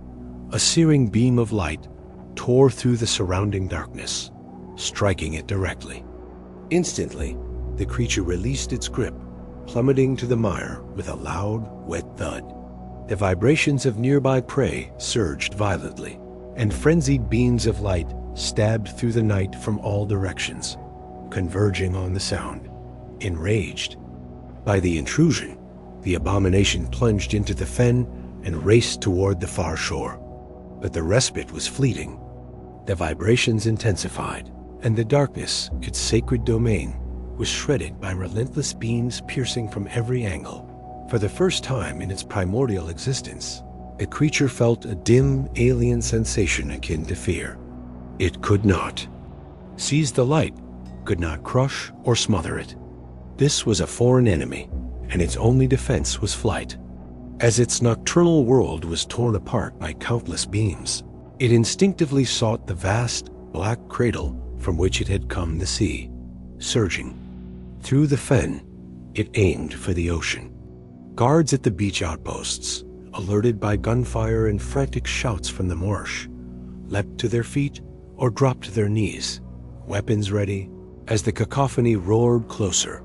a searing beam of light tore through the surrounding darkness, striking it directly. Instantly, the creature released its grip, plummeting to the mire with a loud, wet thud. The vibrations of nearby prey surged violently, and frenzied beams of light stabbed through the night from all directions, converging on the sound. Enraged by the intrusion, the abomination plunged into the fen and raced toward the far shore. But the respite was fleeting. The vibrations intensified, and the darkness, its sacred domain, was shredded by relentless beams piercing from every angle. For the first time in its primordial existence, the creature felt a dim, alien sensation akin to fear. It could not seize the light, could not crush or smother it. This was a foreign enemy, and its only defense was flight. As its nocturnal world was torn apart by countless beams, it instinctively sought the vast, black cradle from which it had come to see. Surging through the fen, it aimed for the ocean. Guards at the beach outposts, alerted by gunfire and frantic shouts from the marsh, leapt to their feet or dropped to their knees, weapons ready, as the cacophony roared closer.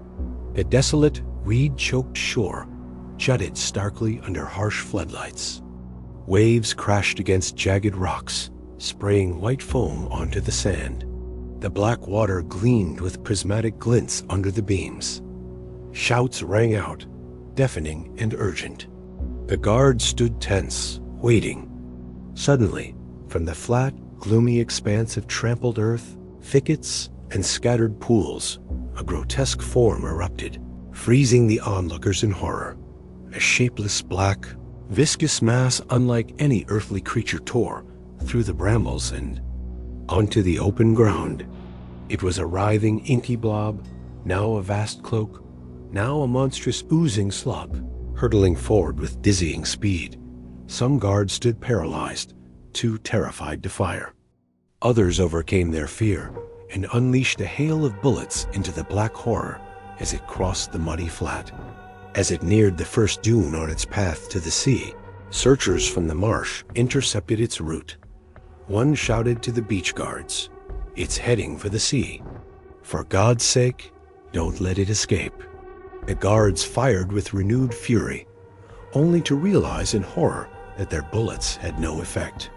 The desolate, weed-choked shore jutted starkly under harsh floodlights. Waves crashed against jagged rocks, spraying white foam onto the sand. The black water gleamed with prismatic glints under the beams. Shouts rang out, deafening and urgent. The guards stood tense, waiting. Suddenly, from the flat, gloomy expanse of trampled earth, thickets, and scattered pools, a grotesque form erupted, freezing the onlookers in horror. A shapeless black, viscous mass unlike any earthly creature tore through the brambles and onto the open ground. It was a writhing, inky blob, now a vast cloak, now a monstrous oozing slug, hurtling forward with dizzying speed. Some guards stood paralyzed, too terrified to fire. Others overcame their fear and unleashed a hail of bullets into the black horror as it crossed the muddy flat. As it neared the first dune on its path to the sea, searchers from the marsh intercepted its route. One shouted to the beach guards, "It's heading for the sea. For God's sake, don't let it escape." The guards fired with renewed fury, only to realize in horror that their bullets had no effect.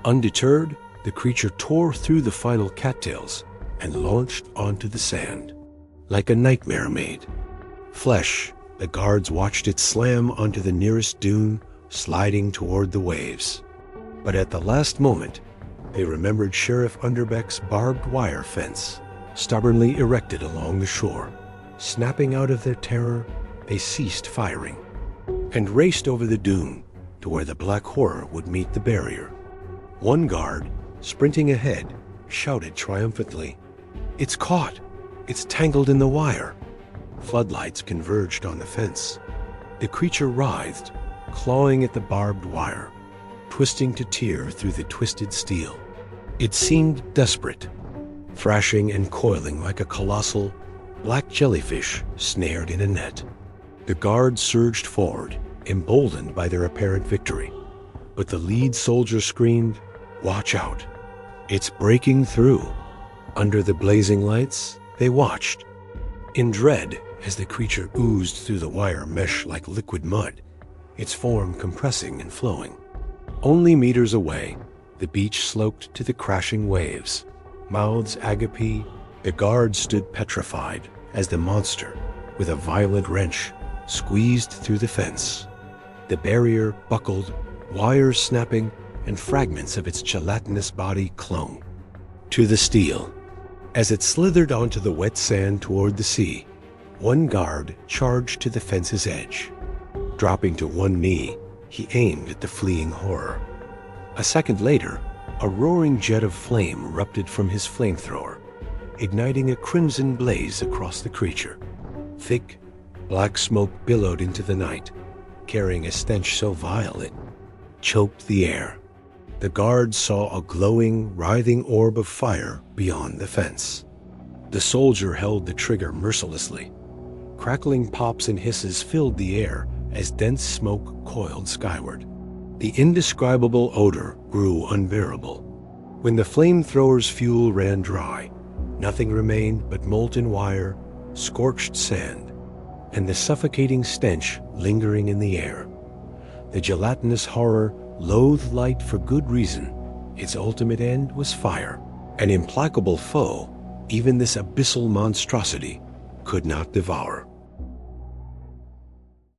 Undeterred, the creature tore through the final cattails and launched onto the sand. Like a nightmare made flesh, the guards watched it slam onto the nearest dune, sliding toward the waves. But at the last moment, they remembered Sheriff Underbeck's barbed wire fence, stubbornly erected along the shore. Snapping out of their terror, they ceased firing and raced over the dune to where the black horror would meet the barrier. One guard, sprinting ahead, shouted triumphantly, "It's caught! It's tangled in the wire!" Floodlights converged on the fence. The creature writhed, clawing at the barbed wire, twisting to tear through the twisted steel. It seemed desperate, thrashing and coiling like a colossal, black jellyfish snared in a net. The guards surged forward, emboldened by their apparent victory. But the lead soldier screamed, "Watch out! It's breaking through!" Under the blazing lights, they watched, in dread as the creature oozed through the wire mesh like liquid mud, its form compressing and flowing. Only meters away, the beach sloped to the crashing waves. Mouths agape, the guards stood petrified as the monster, with a violent wrench, squeezed through the fence. The barrier buckled, wires snapping, and fragments of its gelatinous body clung to the steel. As it slithered onto the wet sand toward the sea, one guard charged to the fence's edge. Dropping to one knee, he aimed at the fleeing horror. A second later, a roaring jet of flame erupted from his flamethrower, igniting a crimson blaze across the creature. Thick, black smoke billowed into the night, carrying a stench so vile it choked the air. The guards saw a glowing, writhing orb of fire beyond the fence. The soldier held the trigger mercilessly. Crackling pops and hisses filled the air as dense smoke coiled skyward. The indescribable odor grew unbearable. When the flamethrower's fuel ran dry, nothing remained but molten wire, scorched sand, and the suffocating stench lingering in the air. The gelatinous horror loathed light for good reason. Its ultimate end was fire. An implacable foe, even this abyssal monstrosity could not devour.